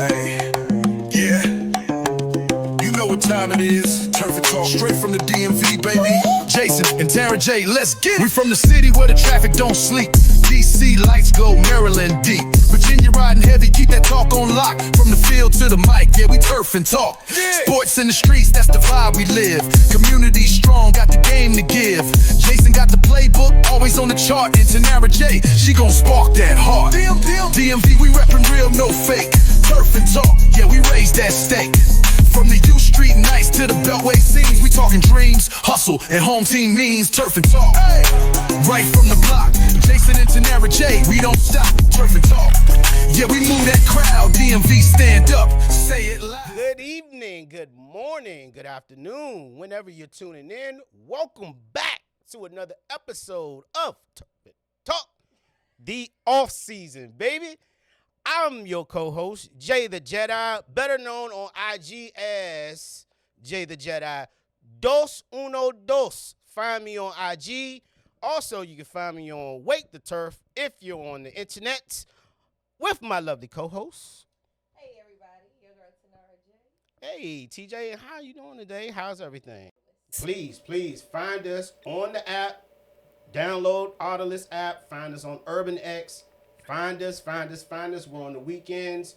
Hey, yeah, you know what time it is. Turf and Talk, straight from the DMV, baby. Jason and Tara J, let's get it. We from the city where the traffic don't sleep. DC lights go, Maryland deep. Virginia riding heavy, keep that talk on lock. From the field to the mic, yeah, we turf and talk. Sports in the streets, that's the vibe we live. Community strong, got the game to give. Jason got the playbook, always on the chart. And Tara J, she gon' spark that heart. DMV, we reppin' real, no fake. Turf and talk, yeah, we raise that stake. From the U Street nights to the Beltway scenes, we talking dreams, hustle, and home team means. Turf and talk, right from the block. Jason and Tara J, we don't stop. Turf and talk, yeah, we move that crowd. DMV, stand up, say it loud. Good evening, good morning, good afternoon, whenever you're tuning in. Welcome back to another episode of Turf and Talk, the off season, baby. I'm your co-host, Jay the Jedi, better known on IG as Jay the Jedi. 212. Find me on IG. Also, you can find me on Wake the Turf if you're on the internet with my lovely co-host. Hey, everybody. Your girl, Tara J. Hey, TJ, how you doing today? How's everything? Please find us on the app. Download Autolist app. Find us on Urban X. Find us. We're on the weekends.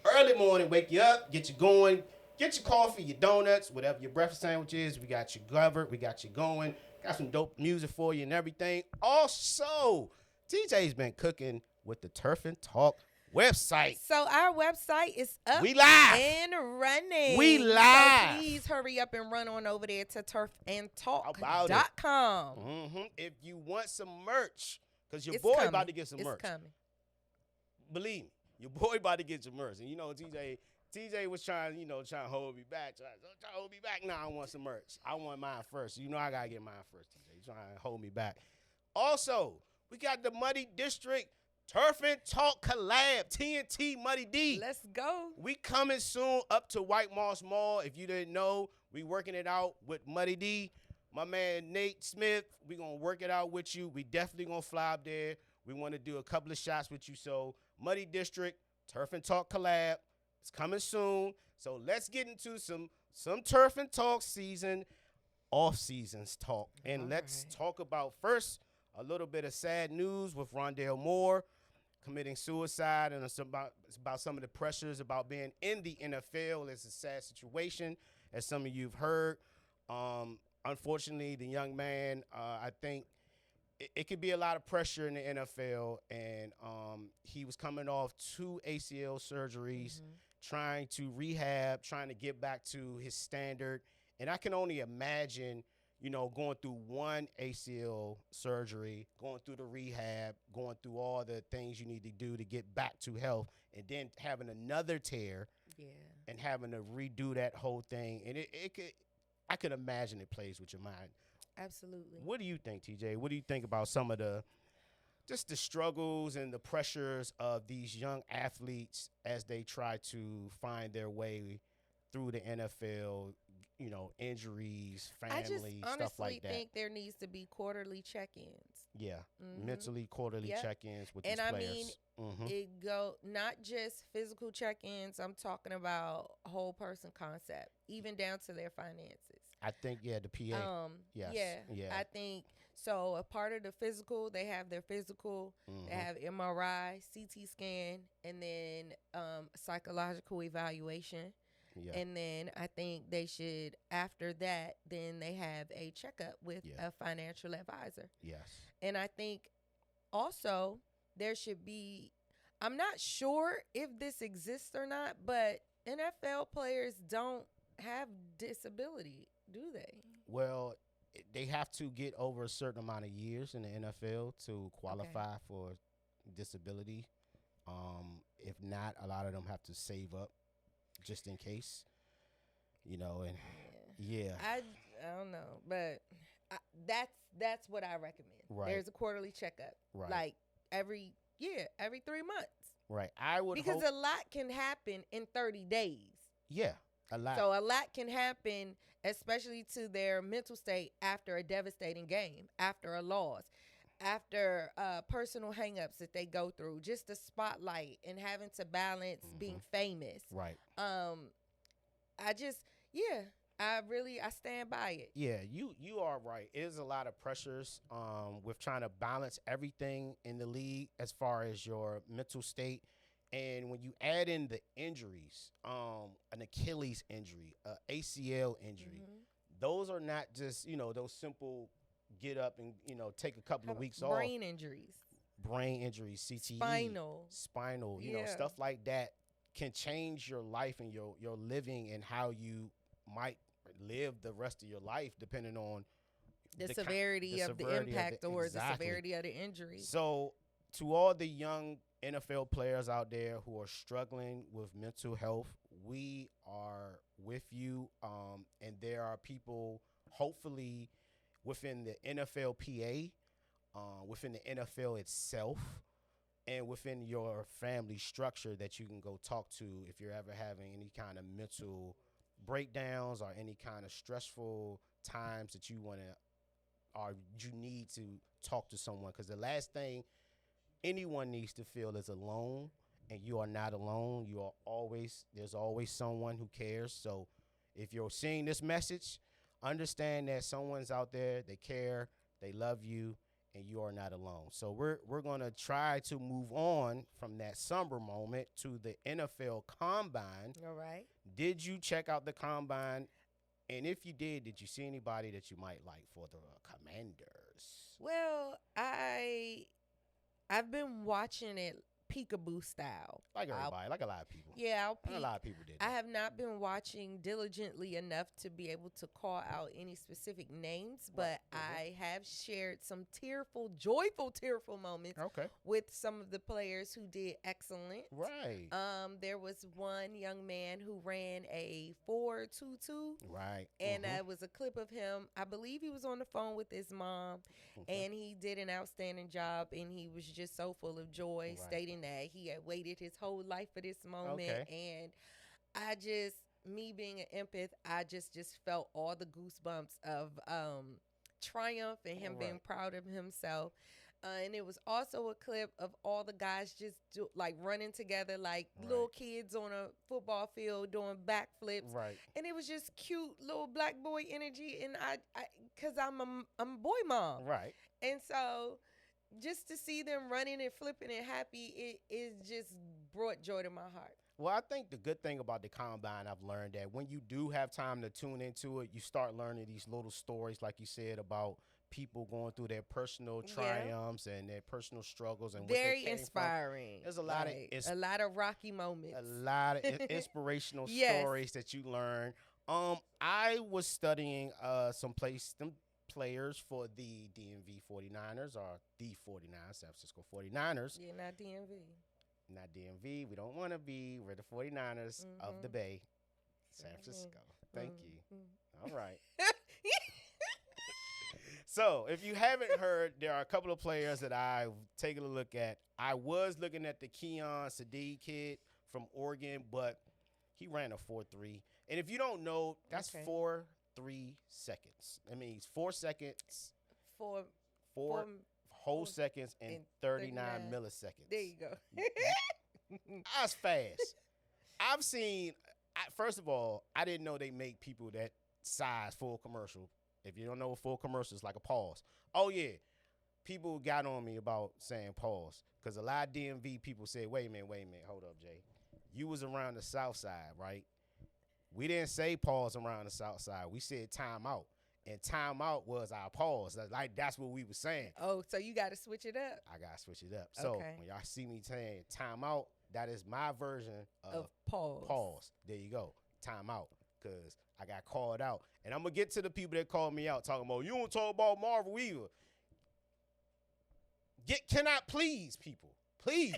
Early morning, wake you up, get you going. Get your coffee, your donuts, whatever your breakfast sandwich is. We got you covered. We got you going. Got some dope music for you and everything. Also, TJ's been cooking with the Turf and Talk website. So our website is up We live. and running. We live. So please hurry up and run on over there to About turfandtalk.com. If you want some merch, because your It's boy coming. about to get some merch. It's coming. Believe me, your boy about to get some merch. And you know, TJ was trying to hold me back. Trying to hold me back. Nah, I want some merch. I want mine first. You know I gotta get mine first, TJ. He's trying to hold me back. Also, we got the Muddy District Turf and Talk collab, TNT Muddy D. Let's go. We coming soon up to White Moss Mall. If you didn't know, we working it out with Muddy D. My man Nate Smith, we gonna work it out with you. We definitely gonna fly up there. We want to do a couple of shots with you. So Muddy District Turf and Talk collab. It's coming soon. So let's get into some Turf and Talk season, off seasons talk. And let's talk about first a little bit of sad news with Rondale Moore committing suicide, and it's about some of the pressures about being in the NFL. It's a sad situation, as some of you've heard. Unfortunately, the young man, I think it could be a lot of pressure in the NFL, and he was coming off 2 ACL surgeries, trying to rehab, trying to get back to his standard. And I can only imagine, going through 1 ACL surgery, going through the rehab, going through all the things you need to do to get back to health, and then having another tear and having to redo that whole thing. And I could imagine it plays with your mind. Absolutely. What do you think, TJ? What do you think about some of the struggles and the pressures of these young athletes as they try to find their way through the NFL, injuries, family, stuff like that? I just honestly think there needs to be quarterly check-ins. Yeah, mentally quarterly check-ins with these and players. It go not just physical check-ins. I'm talking about whole person concept, even down to their finances. I think, the PA. Yes. Yeah. I think so. A part of the physical, they have their physical, they have MRI, CT scan, and then psychological evaluation. Yeah. And then I think they should, after that, then they have a checkup with a financial advisor. Yes. And I think also there should be, I'm not sure if this exists or not, but NFL players don't have disability, do they? Well, they have to get over a certain amount of years in the NFL to qualify for disability. If not, a lot of them have to save up just in case, and I don't know, but that's what I recommend. Right. There's a quarterly checkup, like every 3 months. Right. I would because a lot can happen in 30 days. Yeah, a lot. So a lot can happen, especially to their mental state after a devastating game, after a loss. after personal hangups that they go through, just the spotlight and having to balance being famous. Right. I just, yeah, I stand by it. Yeah, you are right. It is a lot of pressures with trying to balance everything in the league as far as your mental state. And when you add in the injuries, an Achilles injury, a ACL injury, those are not just, those simple get up and, take a couple of weeks off. Brain injuries. Brain injuries, CTE. Spinal, stuff like that can change your life and your living and how you might live the rest of your life depending on the severity of the impact or the severity of the injury. So to all the young NFL players out there who are struggling with mental health, we are with you. And there are people hopefully within the NFLPA, within the NFL itself, and within your family structure that you can go talk to if you're ever having any kind of mental breakdowns or any kind of stressful times that you you need to talk to someone. Because the last thing anyone needs to feel is alone, and you are not alone. There's always someone who cares. So if you're seeing this message, understand that someone's out there, they care, they love you, and you are not alone. So we're going to try to move on from that somber moment to the NFL Combine. All right. Did you check out the Combine? And if you did you see anybody that you might like for the Commanders? Well, I've been watching it peekaboo style. Like everybody, like a lot of people. Yeah, I'll peek. A lot of people did. I have not been watching diligently enough to be able to call out any specific names, but I have shared some tearful moments with some of the players who did excellent. Right. There was one young man who ran a 4.22. Right. And it was a clip of him. I believe he was on the phone with his mom, and he did an outstanding job, and he was just so full of joy, stating that he had waited his whole life for this moment. And me being an empath, I just felt all the goosebumps of triumph and him being proud of himself. And it was also a clip of all the guys just running together like little kids on a football field doing backflips. Right. And it was just cute little black boy energy. And because I'm a boy mom. Right. And so just to see them running and flipping and happy, it just brought joy to my heart. Well, I think the good thing about the Combine, I've learned that when you do have time to tune into it, you start learning these little stories, like you said, about people going through their personal triumphs and their personal struggles and very what they came inspiring. From. There's a lot of rocky moments, a lot of inspirational stories that you learn. I was studying some players for the DMV 49ers or the 49ers, San Francisco 49ers. Yeah, not DMV. Not DMV. We don't want to be. We're the 49ers of the Bay, San Francisco. Thank you. All right. So, if you haven't heard, there are a couple of players that I've taken a look at. I was looking at the Keon Sadiq kid from Oregon, but he ran a 4.3. And if you don't know, that's 4.3 seconds. That means 4 seconds. Four whole seconds and 39 milliseconds. There you go. That's fast. I've seen, first of all, I didn't know they make people that size full commercial. If you don't know what full commercial is, like a pause. Oh, yeah. People got on me about saying pause because a lot of DMV people said, wait a minute, hold up, Jay. You was around the South Side, right? We didn't say pause around the South Side. We said time out. And time out was our pause. That's what we were saying. Oh, so you got to switch it up. I got to switch it up. So when y'all see me saying time out, that is my version of pause. Pause. There you go. Time out. Because I got called out. And I'm going to get to the people that called me out talking about, you don't talk about Marvel either. Can I please, people? Please.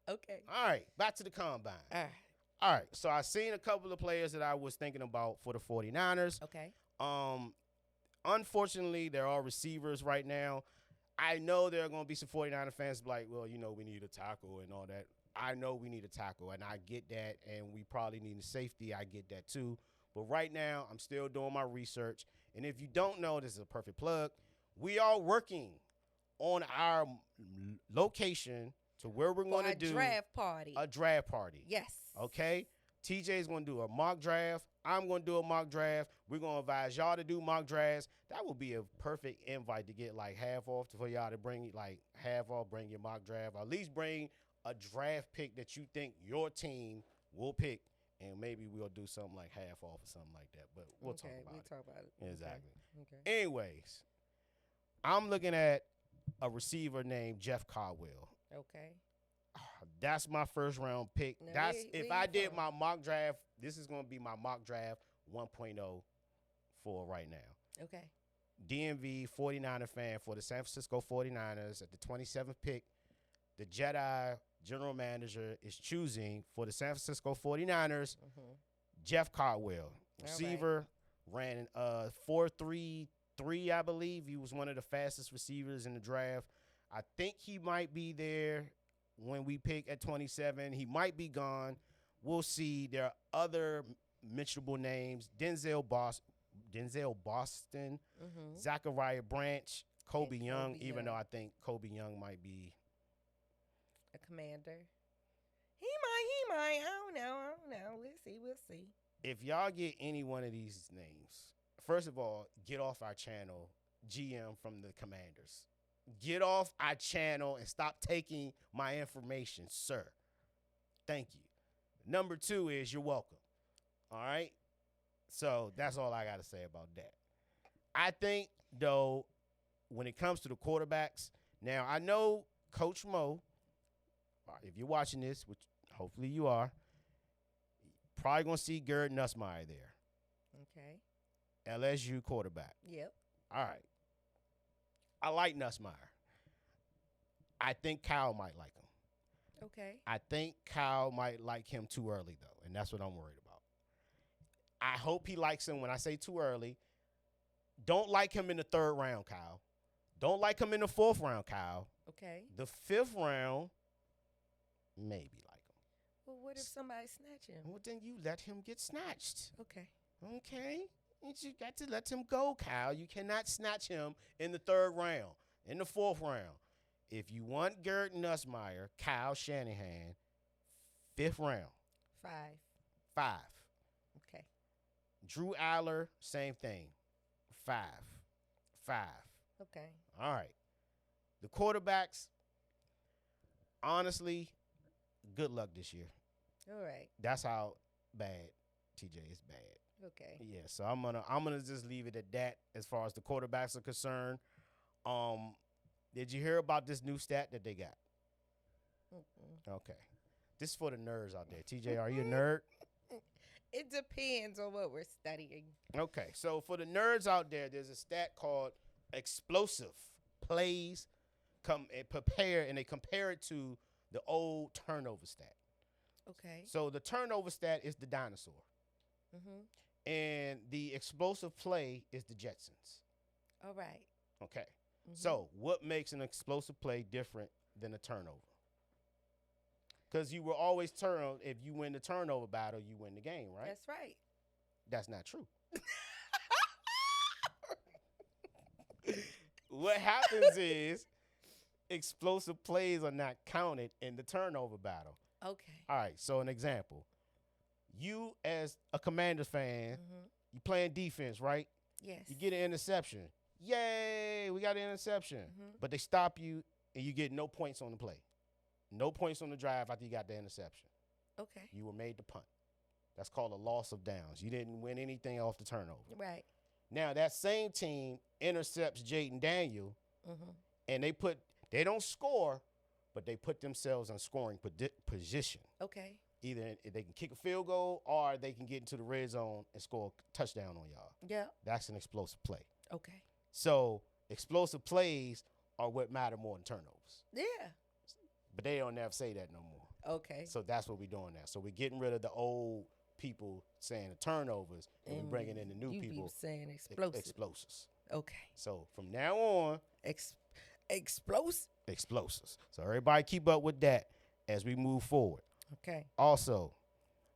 Okay. All right. Back to the Combine. All right. So I seen a couple of players that I was thinking about for the 49ers. Okay. Unfortunately, there are receivers right now. I know there are going to be some 49er fans like, well, we need a tackle and all that. I know we need a tackle, and I get that, and we probably need a safety. I get that too. But right now, I'm still doing my research. And if you don't know, this is a perfect plug. We are working on our location to where we're going to do draft party. a draft party. Yes. Okay? TJ is going to do a mock draft. I'm going to do a mock draft. We're going to advise y'all to do mock drafts. That would be a perfect invite to get like half off for y'all to bring like half off, bring your mock draft. Or at least bring a draft pick that you think your team will pick. And maybe we'll do something like half off or something like that. But we'll talk about it. Exactly. Okay. Anyways, I'm looking at a receiver named Jeff Caldwell. Okay. That's my first round pick. Now, if I did my mock draft, this is going to be my mock draft 1.0 for right now. Okay. DMV 49er fan for the San Francisco 49ers at the 27th pick. The Jedi general manager is choosing for the San Francisco 49ers Jeff Caldwell. Receiver, ran 4.33, I believe. He was one of the fastest receivers in the draft. I think he might be there when we pick at 27. He might be gone. We'll see. There are other mentionable names. Denzel Boston, Zachariah Branch, Kobe Young, even though I think Kobe Young might be a commander. He might. I don't know. We'll see. If y'all get any one of these names, first of all, get off our channel, GM from the Commanders. Get off our channel and stop taking my information, sir. Thank you. Number 2 is you're welcome. All right? So that's all I got to say about that. I think, though, when it comes to the quarterbacks, now I know Coach Mo, if you're watching this, which hopefully you are, probably going to see Garrett Nussmeier there. Okay. LSU quarterback. Yep. All right. I like Nussmeier. I think Kyle might like him. Okay. I think Kyle might like him too early, though, and that's what I'm worried about. I hope he likes him. When I say too early, don't like him in the 3rd round, Kyle. Don't like him in the 4th round, Kyle. Okay. The 5th round, maybe like him. Well, what if somebody snatch him? Well, then you let him get snatched. Okay. Okay? You got to let him go, Kyle. You cannot snatch him in the 3rd round, in the 4th round. If you want Garrett Nussmeier, Kyle Shanahan, 5th round. 5. 5. Okay. Drew Aller, same thing. 5. Okay. All right. The quarterbacks, honestly, good luck this year. All right. That's how bad TJ is bad. Okay. Yeah, so I'm gonna just leave it at that as far as the quarterbacks are concerned. Did you hear about this new stat that they got? Okay. This is for the nerds out there. TJ, are you a nerd? It depends on what we're studying. Okay, so for the nerds out there, there's a stat called explosive plays. They compare it to the old turnover stat. Okay. So the turnover stat is the dinosaur. And the explosive play is the Jetsons. All right. Okay. So what makes an explosive play different than a turnover? Because you will always turn. If you win the turnover battle, you win the game, right? That's right. That's not true. What happens is explosive plays are not counted in the turnover battle. Okay. All right. So an example. You as a Commanders fan, you playing defense, right? Yes. You get an interception. Yay, we got an interception. But they stop you, and you get no points on the play. No points on the drive after you got the interception. Okay. You were made to punt. That's called a loss of downs. You didn't win anything off the turnover. Right. Now, that same team intercepts Jaden Daniel, and they don't score, but they put themselves in scoring position. Okay. Either they can kick a field goal or they can get into the red zone and score a touchdown on y'all. Yeah. That's an explosive play. Okay. So explosive plays are what matter more than turnovers. Yeah. But they don't never say that no more. Okay. So that's what we're doing now. So we're getting rid of the old people saying the turnovers, and we're bringing in the new people saying explosive. explosives. Okay. So from now on, explosive. explosives. So everybody keep up with that as we move forward. Okay. Also,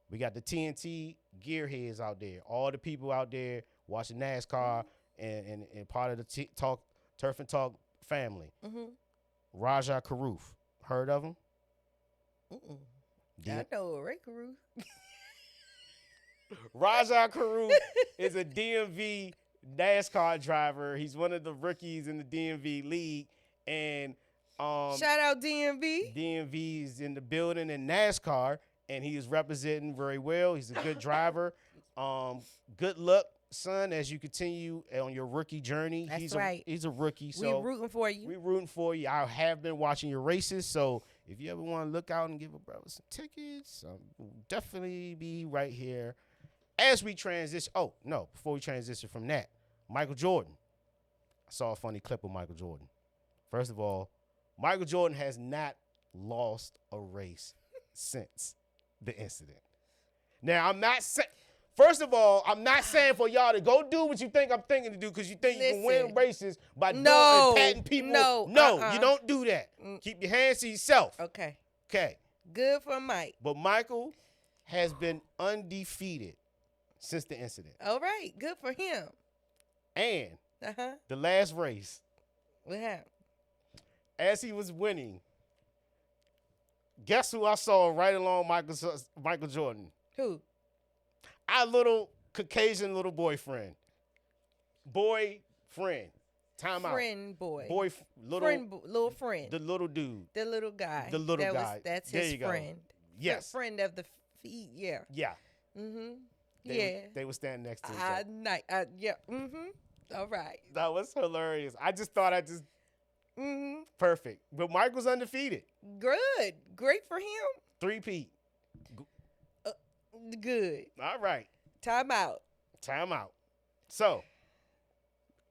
we got the TNT gearheads out there. All the people out there watching NASCAR and part of the talk Turf and Talk family. Raja Karoof. Heard of him? I know Ray Carew. Raja Karoof is a DMV NASCAR driver. He's one of the rookies in the DMV league. And shout out DMV. DMV's in the building in NASCAR, and he is representing very well. He's a good driver. Good luck, son, as you continue on your rookie journey. That's right. He's a rookie, so We're rooting for you. We're rooting for you. I have been watching your races, so if you ever want to look out and give a brother some tickets, we'll definitely be right here as we transition. Oh, no, before we transition from that, Michael Jordan. I saw a funny clip of Michael Jordan. First of all, Michael Jordan has not lost a race since the incident. Now, I'm not saying, first of all, I'm not saying for y'all to go do what you think I'm thinking to do because you think you can win races by doing and patting people. No, you don't do that. Keep your hands to yourself. Okay. Good for Mike. But Michael has been undefeated since the incident. All right. Good for him. And the last race. What happened? As he was winning, guess who I saw right along Michael Jordan? Who? Our little Caucasian little boyfriend. Time out. Friend boy. Little friend. The little dude. The little guy. That's there his you friend. Go. Yes. Friend of the feet. Yeah. Yeah. They were standing next to each other. Yeah. All right. That was hilarious. I just thought perfect. But Michael's undefeated. Good. Great for him. 3-peat. Good. All right. Time out. So,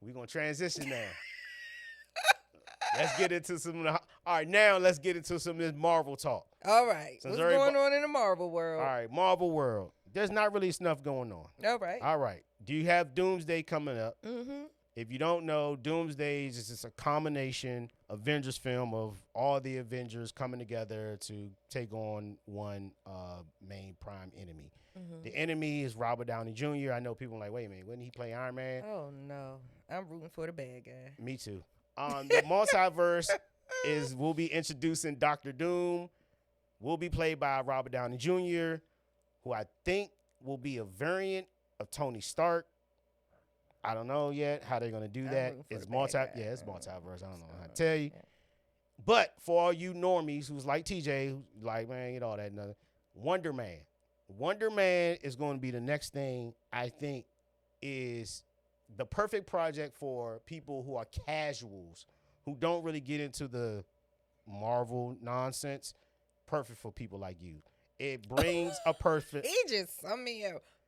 we're going to transition now. Let's get into some of this Marvel talk. All right. What's going on in the Marvel world? All right, Marvel world. There's not really enough going on. All right. Do you have Doomsday coming up? If you don't know, Doomsday is just a combination Avengers film of all the Avengers coming together to take on one main prime enemy. The enemy is Robert Downey Jr. I know people are like, wait a minute, wouldn't he play Iron Man? Oh, no. I'm rooting for the bad guy. Me too. The multiverse we'll be introducing Dr. Doom. Will be played by Robert Downey Jr., who I think will be a variant of Tony Stark. I don't know yet how they're gonna do that. It's multiverse. I don't know how to tell you. Yeah. But for all you normies who's like TJ, who's like, man, all that. Wonder Man. Wonder Man is going to be the next thing I think is the perfect project for people who are casuals, who don't really get into the Marvel nonsense. Perfect for people like you. It brings a perfect.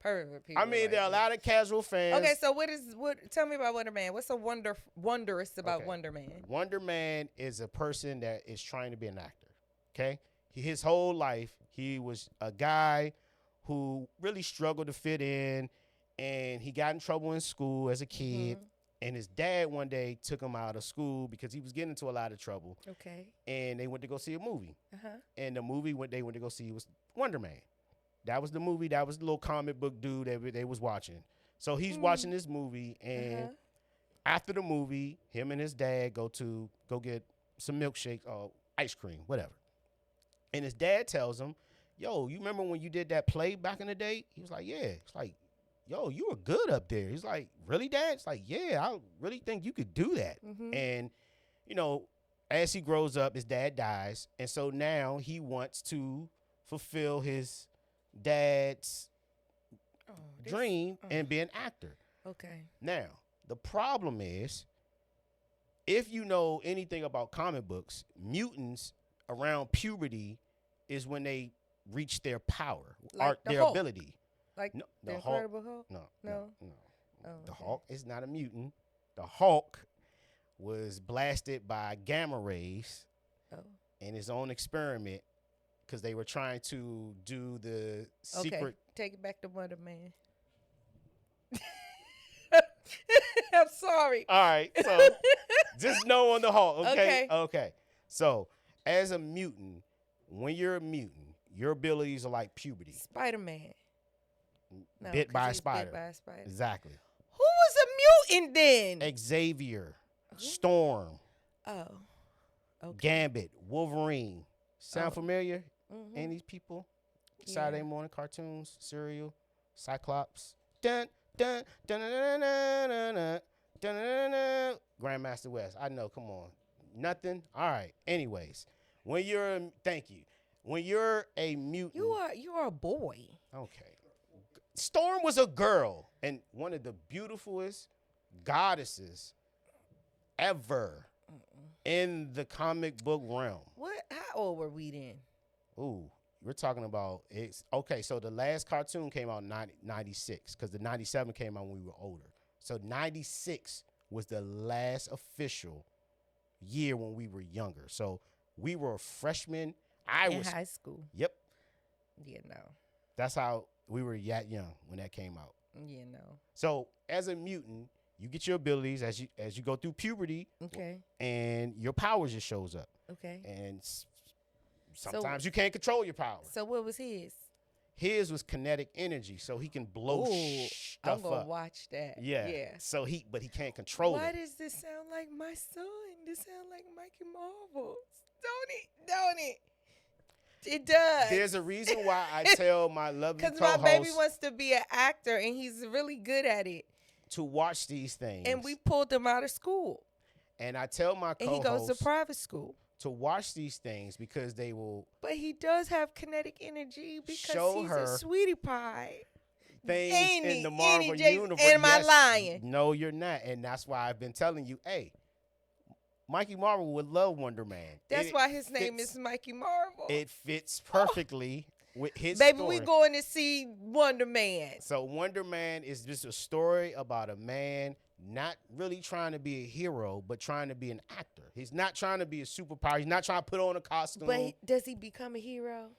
Perfect for people. There are a lot of casual fans. Okay, so tell me about Wonder Man. What's so wondrous about Wonder Man? Wonder Man is a person that is trying to be an actor. Okay? His whole life, he was a guy who really struggled to fit in, and he got in trouble in school as a kid. And his dad one day took him out of school because he was getting into a lot of trouble. Okay. And they went to go see a movie. And the movie they went to go see was Wonder Man. That was the movie. That was the little comic book dude that they was watching. So he's watching this movie, and after the movie, him and his dad go get some milkshakes or ice cream, whatever. And his dad tells him, yo, you remember when you did that play back in the day? He was like, yeah. It's like, yo, you were good up there. He's like, really, Dad? It's like, yeah, I really think you could do that. And, as he grows up, his dad dies. And so now he wants to fulfill his dad's dream and be an actor. Okay. Now, the problem is, if you know anything about comic books, mutants around puberty is when they reach their power, like their Hulk. Ability. Like no, the Incredible Hulk? No. Oh, the Hulk is not a mutant. The Hulk was blasted by gamma rays in his own experiment because they were trying to do the secret. Okay, take it back to Wonder Man. I'm sorry. All right, so just know on the Hulk, okay? So, as a mutant, when you're a mutant, your abilities are like puberty. Spider-Man. No, bit by a spider. Bit by a spider. Exactly. Who was a mutant then? Xavier. Storm, Oh. Okay. Gambit, Wolverine. Sound Oh. familiar? Mhm. Any of these people? Yeah. Saturday morning cartoons, Serial, Cyclops. Dun, dun, dun, dun, dun, dun, dun, dun, dun, dun, dun. Grandmaster West. I know, come on. Nothing? All right. Anyways, thank you. When you're a mutant. You are a boy. Okay. Storm was a girl and one of the beautifulest goddesses ever in the comic book realm. What? How old were we then? Ooh, we're talking about it's okay. So the last cartoon came out in 96 because the 97 came out when we were older. So 96 was the last official year when we were younger. So we were freshmen. In high school. Yep. Yeah, no. That's how we were that young when that came out. Yeah, no. So as a mutant, you get your abilities as you go through puberty. Okay. And your powers just shows up. Okay. And sometimes you can't control your powers. So what was his? His was kinetic energy, so he can blow stuff I'm gonna up. watch that. Yeah. Yeah. So but he can't control Why it. does this sound like my son? This sound like Mikey Marvel. Don't it? It does. There's a reason why I tell my lovely Because co-host my baby wants to be an actor, and he's really good at it. to watch these things. And we pulled him out of school. And I tell my And co-host he goes to private school. to watch these things because they will But he does have kinetic energy because show he's her a sweetie pie. things in the Marvel universe. Am I Yes. lying? No, you're not. And that's why I've been telling you, hey, Mikey Marvel would love Wonder Man. That's why his name is Mikey Marvel. It fits perfectly with his Baby, story. we going to see Wonder Man. So Wonder Man is just a story about a man not really trying to be a hero, but trying to be an actor. He's not trying to be a superpower. He's not trying to put on a costume. But does he become a hero?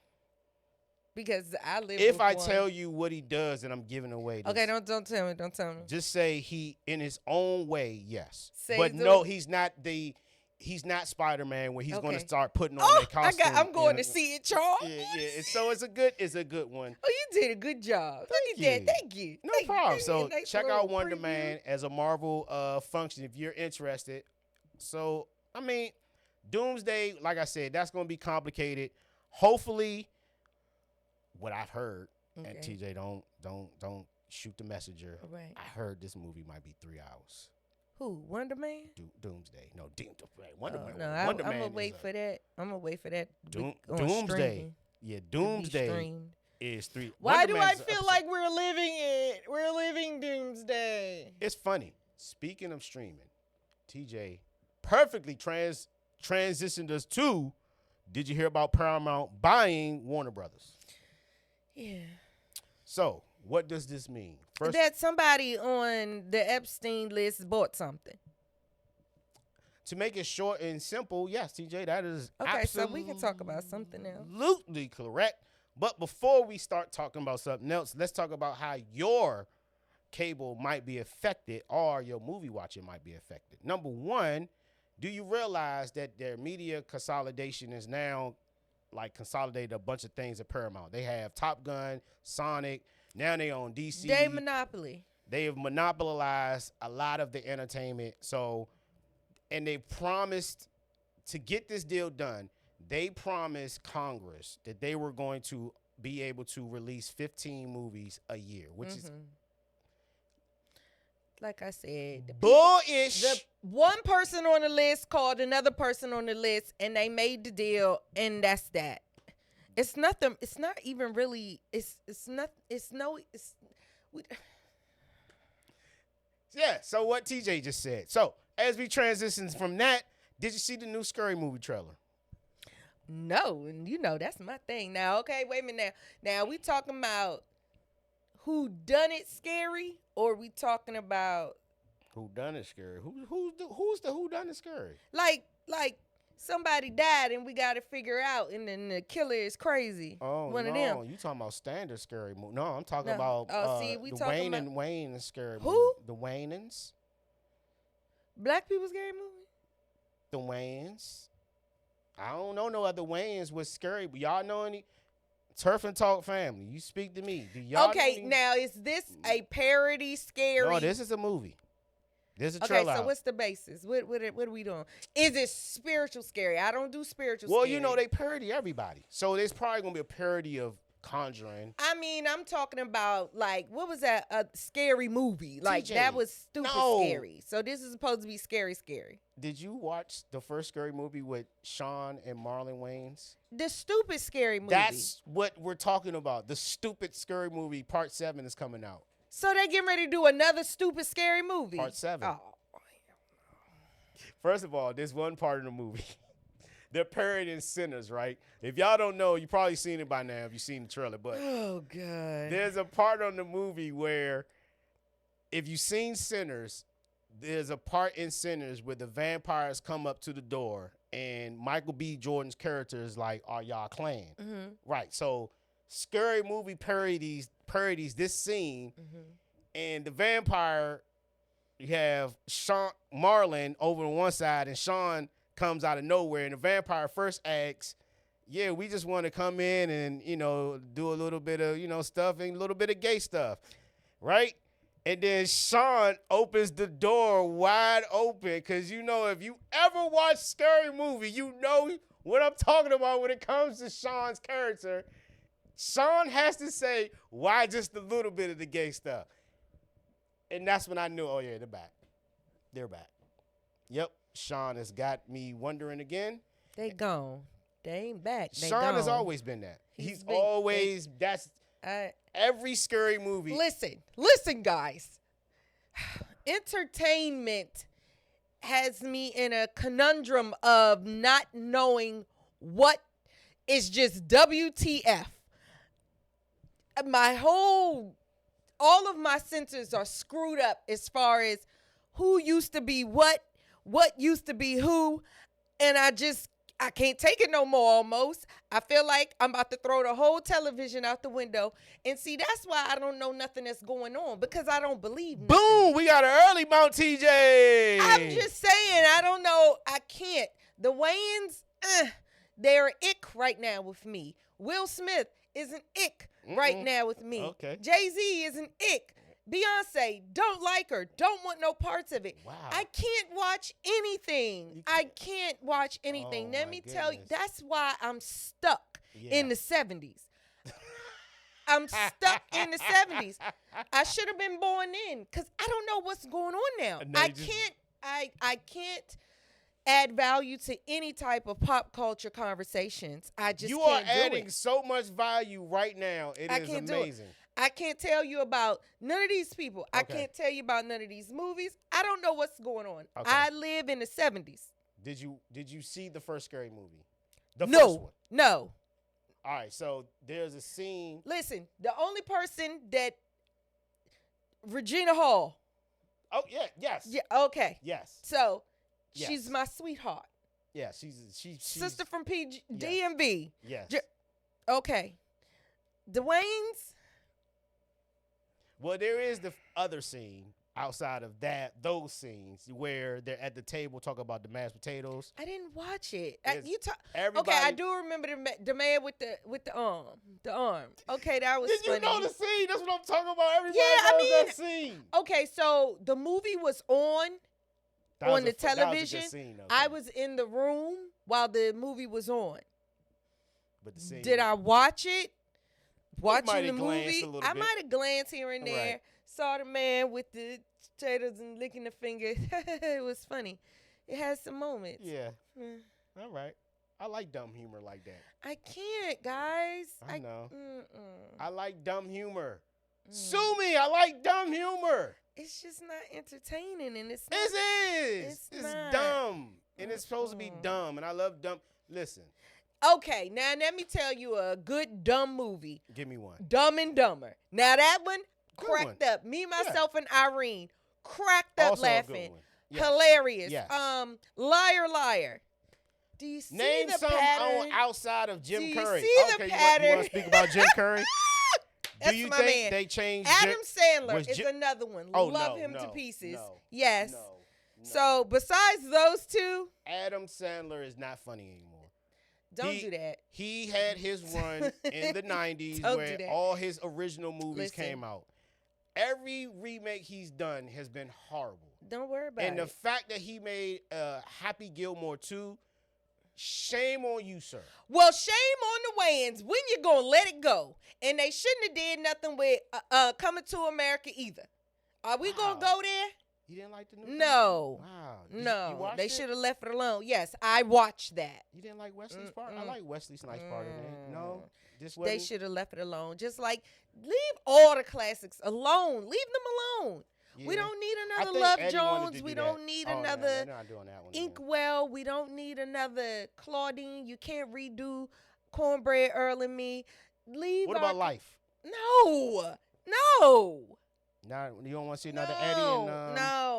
Because I live if with I one. tell you what he does, then I'm giving away this. Okay, don't tell me. Don't tell me. Just say he, in his own way, yes. Say but the- no, he's not Spider-Man where he's going to Okay. start putting on that costume. I'm going you to know? see it, Charles. Yeah. So it's a good one. Oh, you did a good job. Look at you. that. Thank you. No Thank you. problem. Give me So a nice check little out Wonder preview. Man as a Marvel function if you're interested. So I mean, Doomsday, like I said, that's going to be complicated. Hopefully, what I've heard, and Okay. TJ, don't shoot the messenger. Right. I heard this movie might be 3 hours. Who? Wonder Man? Doomsday. No, Wonder Man. No, Wonder I'm Man gonna wait for that. I'm gonna wait for that. on Doomsday. streaming Yeah, to be Doomsday streamed. is 3. Why Wonder do Man I is an feel episode. like we're living it? We're living Doomsday. It's funny. Speaking of streaming, TJ perfectly transitioned us to, did you hear about Paramount buying Warner Brothers? Yeah. So, what does this mean? First, That somebody on the Epstein list bought something. to make it short and simple, yes, TJ, that is Okay, so we can talk about something else. absolutely correct. But before we start talking about something else, let's talk about how your cable might be affected or your movie watching might be affected. Number one, do you realize that their media consolidation is now like consolidated a bunch of things at Paramount? They have Top Gun, Sonic, now they own DC. They monopoly. They have monopolized a lot of the entertainment. So, and they promised to get this deal done. They promised Congress that they were going to be able to release 15 movies a year, which is Like I said, bullish. the one person on the list called another person on the list, and they made the deal, and that's that. It's nothing. It's not even really. It's not. It's no. It's. Yeah, so what TJ just said. So, as we transition from that, did you see the new Scary Movie trailer? No, and you know that's my thing. Now, okay, wait a minute. Now we talking about who done it scary, or we talking about Who done it scary? Who's the who done it scary? like somebody died and we got to figure out, and then the killer is crazy. Oh, One no, of them. you talking about standard scary movie. No, I'm talking No. about Oh, see, we the talking Wayne about- and Wayne scary Who? movie. The Waynans. Black people scary movie. The Wayans. I don't know no other Wayans was scary, but y'all know any Turf and Talk family. You speak to me. Do y'all know Okay, any? now is this a parody scary? No, this is a movie. There's a Okay, trailer so out. what's the basis? What are we doing? Is it spiritual scary? I don't do spiritual Well, scary. you know, they parody everybody. So there's probably going to be a parody of Conjuring. I mean, I'm talking about, like, what was that? A scary movie. Like, TJ, that was stupid no. scary. So this is supposed to be scary. Did you watch the first scary movie with Sean and Marlon Wayans? The stupid scary movie. That's what we're talking about. The stupid scary movie, part 7 is coming out. So they getting ready to do another stupid scary movie. Part 7. Oh. First of all, there's one part of the movie. They're parodying Sinners, right? If y'all don't know, you probably seen it by now if you've seen the trailer. But Oh, God. there's a part on the movie where if you've seen Sinners, there's a part in Sinners where the vampires come up to the door and Michael B. Jordan's character is like, are y'all clan? Mm-hmm. Right. So scary movie parodies this scene, and the vampire, you have Sean Marlon over on one side, and Sean comes out of nowhere, and the vampire first asks, yeah, we just want to come in and, you know, do a little bit of, you know, stuff and a little bit of gay stuff, right? And then Sean opens the door wide open because, you know, if you ever watch Scary Movie, you know what I'm talking about when it comes to Sean's character. Sean has to say, why just a little bit of the gay stuff? And that's when I knew, oh, yeah, they're back. They're back. Yep, Sean has got me wondering again. They gone. They ain't back. They Sean gone. has always been that. He's been- always, that's every scary movie. Listen, guys. Entertainment has me in a conundrum of not knowing what is just WTF. All of my senses are screwed up as far as who used to be what used to be who, and I can't take it no more almost. I feel like I'm about to throw the whole television out the window. And see, that's why I don't know nothing that's going on, because I don't believe nothing. Boom, we got an early Mount TJ. I'm just saying, I don't know. I can't. The Wayans, they're ick right now with me. Will Smith is an ick right now with me. Okay. Jay-Z is an ick. Beyonce, don't like her. Don't want no parts of it. Wow. I can't watch anything. I can't watch anything. Oh, Let my me tell you, goodness. that's why I'm stuck in Yeah. the 70s. I'm stuck in the 70s. I should have been born in, because I don't know what's going on now. No, I can't add value to any type of pop culture conversations. I just You can't are do adding it. so much value right now. It I is can't do it. amazing. I can't tell you about none of these people. I Okay. can't tell you about none of these movies. I don't know what's going on. Okay. I live in the 70s. Did you see the first scary movie? The No, first one. no. All right, so there's a scene. Listen, the only person that Regina Hall. Oh yeah, yes. Yeah, okay. Yes. So Yes. she's my sweetheart. Yeah, she's Sister from Yes. DMV. Yes. Okay. Dwayne's. Well, there is the other scene outside of those scenes where they're at the table talking about the mashed potatoes. I didn't watch it. Yes. Okay, I do remember the man with the arm. The arm. Okay, that was Did you funny. know the scene? That's what I'm talking about. Everybody Yeah, I knows mean- that scene. Okay, so the movie was on That was the a fu- that was a good television. scene, though. I was in the room while the movie was on. But the scene. Did I watch it? might Watching the have glanced movie, a little I bit. might have glanced here and there. Right. Saw the man with the potatoes and licking the finger. It was funny. It had some moments. Yeah. Mm. All right. I like dumb humor like that. I can't, guys. I know. Mm-mm. I like dumb humor. Mm. Sue me. I like dumb humor. It's just not entertaining, and it's not. This is. It's It's not. dumb. And it's supposed to be Mm-mm. dumb. And I love dumb. Listen, Okay, now let me tell you a good dumb movie. give me one. Dumb and Dumber. Now that one Good cracked one. up. Me, myself, and Irene cracked up Also a good laughing. one. Yes. Hilarious. Yes. Liar, liar. Do you see Name the some pattern? outside of Jim Do you Curry. see the okay, you pattern? want to speak about Jim Curry? That's Do you my think man. they changed Adam Sandler was is Jim- another one. Oh, Love no, him to no, pieces. no, Yes. No. So besides those two, Adam Sandler is not funny anymore. don't He- do that. He had his run in the 90s Don't where do that. all his original movies Listen. came out. Every remake he's done has been horrible. Don't worry about And it. the fact that he made Happy Gilmore 2, shame on you, sir. Well, shame on the Wayans. When you gonna let it go? And they shouldn't have did nothing with Coming to America either. Are we gonna go there? You didn't like the new No. Wow. No. You watched They it? should have left it alone. Yes, I watched that. You didn't like Wesley's part? I like Wesley Snipes' part in it. No? This They wasn't? should have left it alone. Just like, leave all the classics alone. Leave them alone. We Yeah. don't need I another think Love Eddie wanted Jones. to We do don't that. need Oh, no, another they're not doing that one again. Inkwell. We don't need another Claudine. You can't redo Cornbread Earl and Me. Leave. What about Life? No. No. Now you don't want to see another Eddie and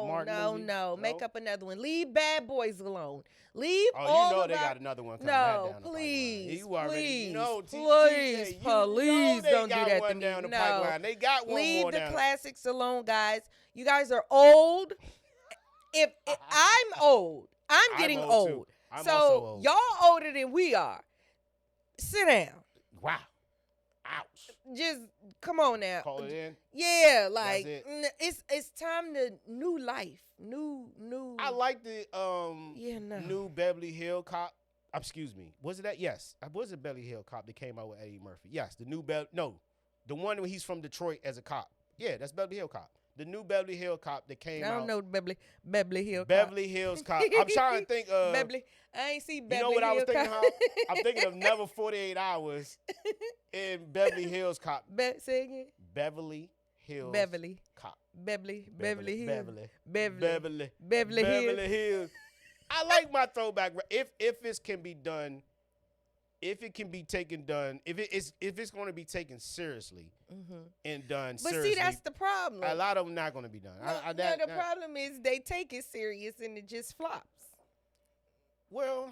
Martin movie? No. Make up another one. Leave Bad Boys alone. Leave Oh, all you know of they our- got another one coming. No, That down the pipeline. please, You already please, know, please, TJ, you please know don't they do got that one to me. down the No. pipeline. They got one Leave more the down. classics alone, guys. You guys are old. If I'm old, I'm getting old, too. old. I'm So also old. y'all older than we are. Sit down. Wow. Ouch. Just come on now. Call it in. Yeah, like it. it's time to new life, new. I like the Yeah, no. new Beverly Hill Cop. Excuse me. Was it that? Yes. Was it Beverly Hill Cop that came out with Eddie Murphy? Yes. The new the one where he's from Detroit as a cop. Yeah, that's Beverly Hill Cop. The new Beverly Hill Cop that came out. I don't know Beverly Hill. Beverly Hills Cop. I'm trying to think of. Beverly. I ain't see Beverly. You know what I was Hill thinking? Cop. I'm thinking of Never 48 Hours in Beverly Hills Cop. Say again. Beverly Hills Beverly. Cop. Beverly Hills. Beverly Hills. Hills. I like my throwback. If it can be done, if it can be taken done, if it's going to be taken seriously and done But seriously. see, that's the problem. A lot of them not going to be done. The problem is they take it serious and it just flops. Well,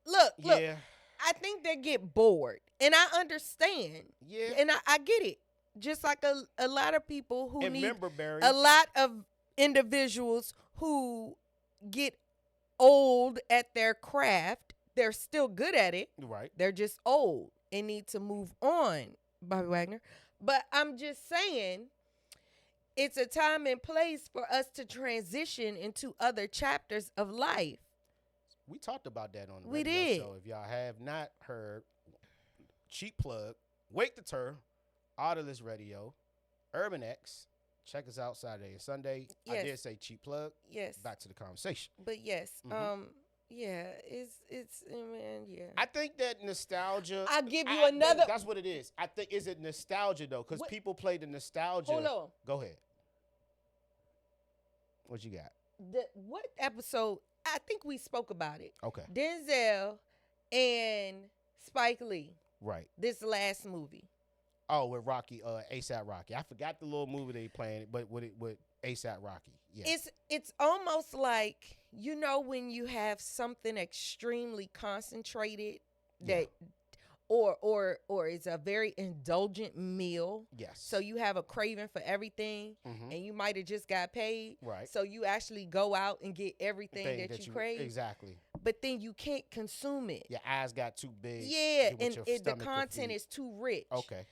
Look. yeah. I think they get bored, and I understand. Yeah. And I get it. Just like a lot of people who And need member berries. a lot of individuals who get old at their craft. They're still good at it. Right. They're just old and need to move on, Bobby Wagner. But I'm just saying, it's a time and place for us to transition into other chapters of life. We talked about that on the We radio did. show. If y'all have not heard, cheap plug, Wake the Turf, Autoless Radio, Urban X. Check us out Saturday and Sunday. I Yes. did say cheap plug. Yes. Back to the conversation. But yes, Mhm. yeah, it's man, yeah. I think that nostalgia. I'll give you another- That's what it is. I think is it nostalgia though, because What- people play the nostalgia. Hold on. Go ahead. What you got? What episode? I think we spoke about it. Okay. Denzel and Spike Lee. Right. This last movie. Oh, with Rocky, ASAP Rocky. I forgot the little movie they playing, but with ASAP Rocky. Yeah. It's almost like, you know, when you have something extremely concentrated that or it's a very indulgent meal. Yes. So you have a craving for everything, Mhm. and you might have just got paid. Right. So you actually go out and get everything Thing that you crave. Exactly. But then you can't consume it. Your eyes got too big. Yeah, with and your the stomach could content feed. is too rich. Okay.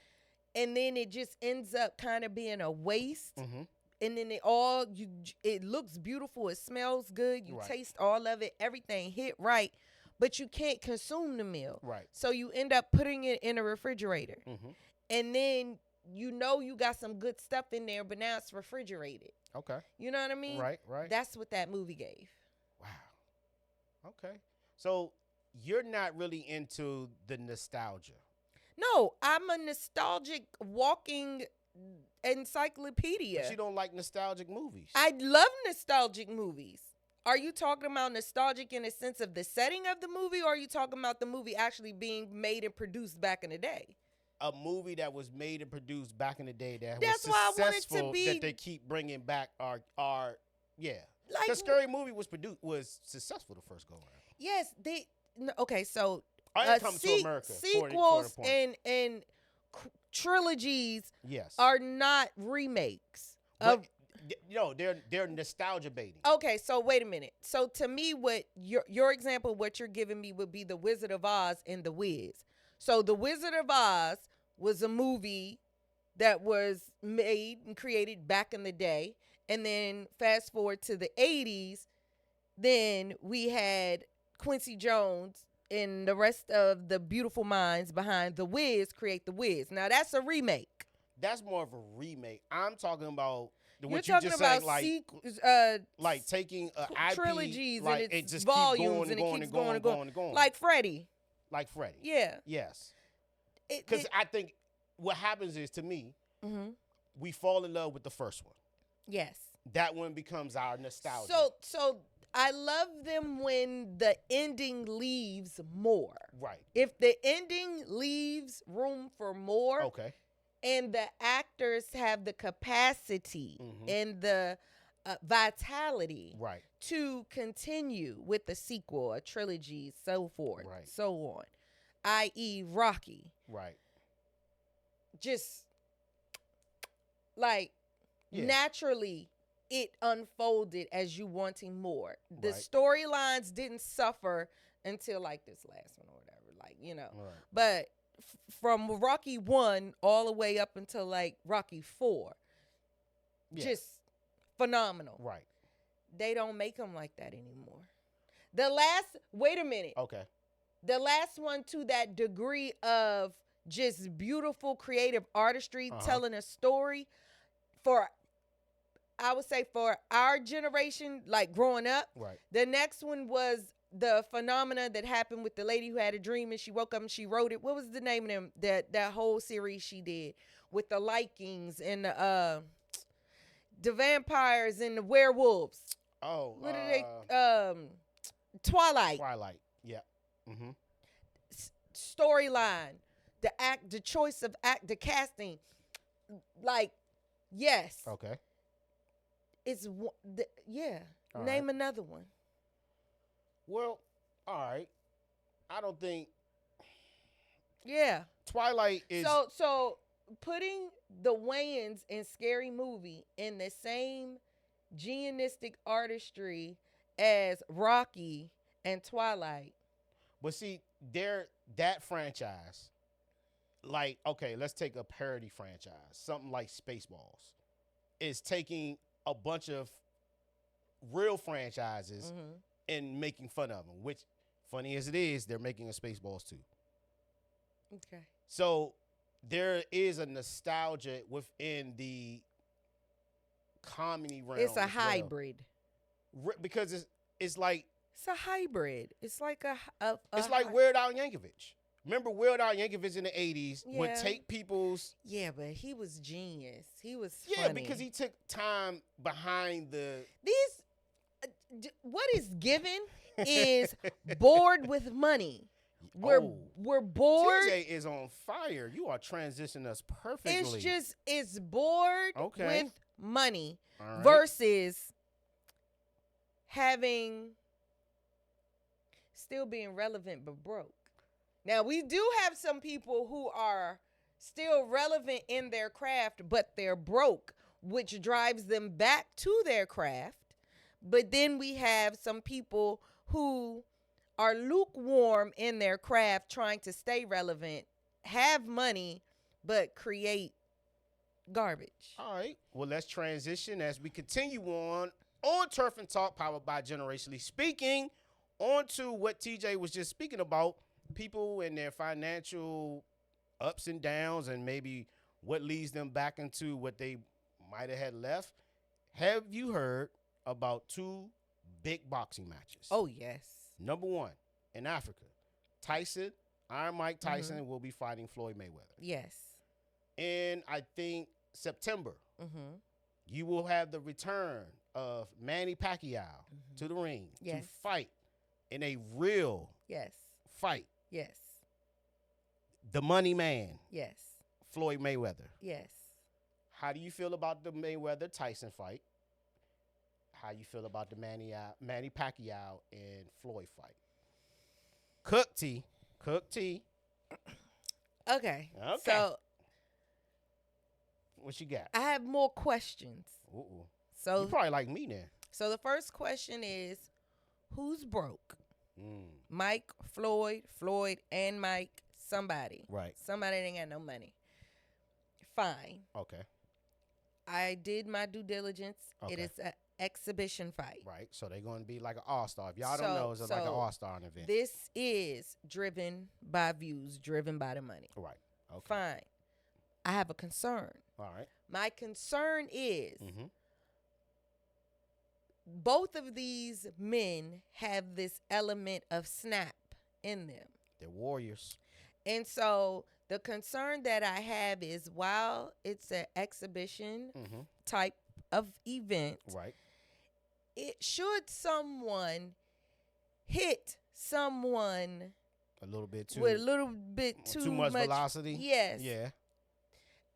And then it just ends up kind of being a waste. Mm-hmm. And then it looks beautiful, it smells good, you Right. taste all of it, everything hit right, but you can't consume the meal. Right. So you end up putting it in a refrigerator. Mm-hmm. And then you know you got some good stuff in there, but now it's refrigerated. Okay. You know what I mean? Right. Right. That's what that movie gave. Wow. Okay. So you're not really into the nostalgia. No, I'm a nostalgic walking encyclopedia. But you don't like nostalgic movies. I love nostalgic movies. Are you talking about nostalgic in the sense of the setting of the movie, or are you talking about the movie actually being made and produced back in the day? A movie that was made and produced back in the day that That's was why I want it to successful be- that they keep bringing back are yeah. Like, The Scary Movie was successful the first go around. yes, okay, so I ain't Coming to America. sequels for the point. and trilogies Yes. are not remakes But, of. they're nostalgia baiting. Okay, so wait a minute. So to me, what your example, what you're giving me would be The Wizard of Oz and The Wiz. So The Wizard of Oz was a movie that was made and created back in the day, And then fast forward to the 80s, then we had Quincy Jones and the rest of the beautiful minds behind The Wiz create The Wiz. Now that's a remake. That's more of a remake. I'm talking about what You're you just talking saying, about like taking an IP, trilogies like, and it's just volumes keep going and it keeps going and going. going. Like Freddie. Like Freddie. Yeah. Yes. Because I think what happens is, to me, we fall in love with the first one. Yes. That one becomes our nostalgia. So I love them when the ending leaves more. Right. If the ending leaves room for more, okay, and the actors have the capacity and the vitality right, to continue with the sequel, a trilogy, so forth, right, so on, i.e. Rocky. right. Just like naturally it unfolded as you wanting more. The storylines didn't suffer until like this last one or whatever, like, you know. Right. But from Rocky 1 all the way up until like Rocky 4, just phenomenal. Right. They don't make them like that anymore. Wait a minute. Okay. The last one to that degree of just beautiful creative artistry, telling a story I would say for our generation, like growing up. Right. The next one was the phenomena that happened with the lady who had a dream and she woke up and she wrote it. What was the name of them? That whole series she did with the Likings and the vampires and the werewolves. Oh, what are they? Twilight. Twilight. Yeah. Mm-hmm. Storyline, the choice of the casting, like, yes. Okay. It's yeah. All Name right. another one. Well, all right. I don't think. Yeah. Twilight is so putting the Wayans in Scary Movie in the same geniustic artistry as Rocky and Twilight. But see, that franchise, like, okay, let's take a parody franchise, something like Spaceballs, is taking a bunch of real franchises and making fun of them, which, funny as it is, they're making a Spaceballs too. Okay. So there is a nostalgia within the comedy realm. It's a hybrid. Because it's like, it's a hybrid. It's like it's like Weird Al Yankovic. Remember Weird Al Yankovic in the 80s would take people's... Yeah, but he was genius. He was Yeah, funny. because he took time behind the... What is given is bored with money. We're bored. TJ is on fire. You are transitioning us perfectly. It's bored with money versus still being relevant but broke. Now, we do have some people who are still relevant in their craft, but they're broke, which drives them back to their craft. But then we have some people who are lukewarm in their craft, trying to stay relevant, have money, but create garbage. All right. Well, let's transition as we continue on Turf and Talk, powered by Generationally Speaking, on to what TJ was just speaking about, people and their financial ups and downs and maybe what leads them back into what they might have had left. Have you heard about two big boxing matches? Oh, yes. Number one, in Africa, Iron Mike Tyson will be fighting Floyd Mayweather. Yes. And I think September, you will have the return of Manny Pacquiao to the ring to fight in a real fight. Yes. The Money Man. Yes. Floyd Mayweather. Yes. How do you feel about the Mayweather-Tyson fight? How you feel about the Manny Pacquiao and Floyd fight? Cook T. Okay. So what you got? I have more questions. So you probably like me then. So the first question is, who's broke? Mike, Floyd, and Mike, somebody. Right. Somebody ain't got no money. Fine. Okay. I did my due diligence. Okay. It is an exhibition fight. Right. So they're going to be like an all-star. If y'all don't know, it's like an all-star event. This is driven by views, driven by the money. Right. Okay. Fine. I have a concern. All right. My concern is both of these men have this element of snap in them. They're warriors. And so the concern that I have is while it's an exhibition type of event, right, it should someone hit someone a little bit too with a little bit too much velocity. Yes. Yeah.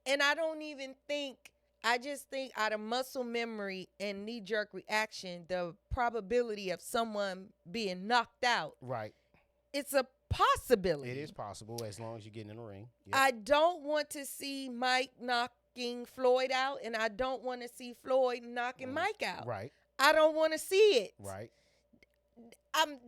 And I don't even think, I just think out of muscle memory and knee-jerk reaction, the probability of someone being knocked out. Right. It's a possibility. It is possible as long as you get in the ring. Yep. I don't want to see Mike knocking Floyd out, and I don't want to see Floyd knocking Mike out. Right. I don't want to see it. Right.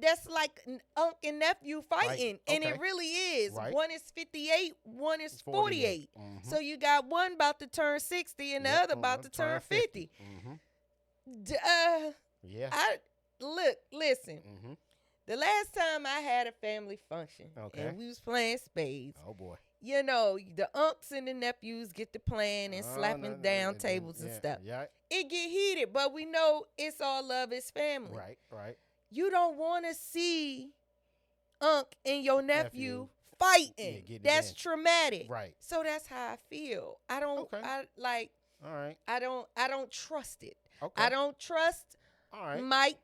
That's like uncle and nephew fighting, right. and okay. it really is. Right. One is 58, one is 48. So you got one about to turn 60, and the other about to turn 50. Yeah. Listen. The last time I had a family function, and we was playing spades. Oh boy. You know, the unks and the nephews get to playing and slapping down tables and stuff. Yeah. It get heated, but we know it's all love, it's family. Right, right. You don't want to see Unc and your nephew fighting. Yeah, that's traumatic. Right. So that's how I feel. I don't Okay. All right. I don't trust it. Okay. I don't trust All right. Mike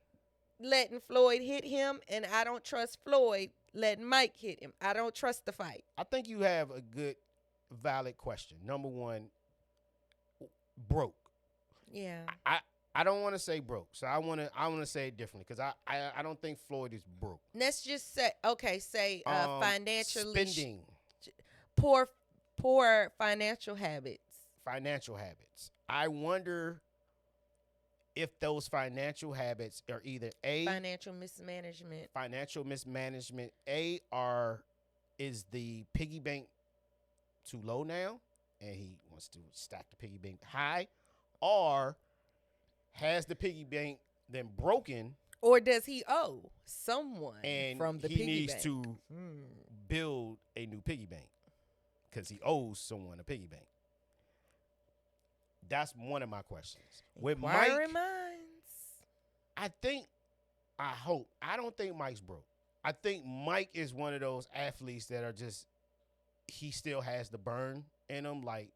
letting Floyd hit him, and I don't trust Floyd letting Mike hit him. I don't trust the fight. I think you have a good, valid question. Number one, broke. Yeah. I don't want to say broke, so I want to say it differently because I don't think Floyd is broke. Let's just say financially spending, poor financial habits. Financial habits. I wonder if those financial habits are either financial mismanagement, is the piggy bank too low now, and he wants to stack the piggy bank high, or has the piggy bank then broken, or does he owe someone and from the he piggy needs bank? to build a new piggy bank because he owes someone a piggy bank? That's one of my questions. With Mike, I don't think Mike's broke. I think Mike is one of those athletes that are just, he still has the burn in him. Like,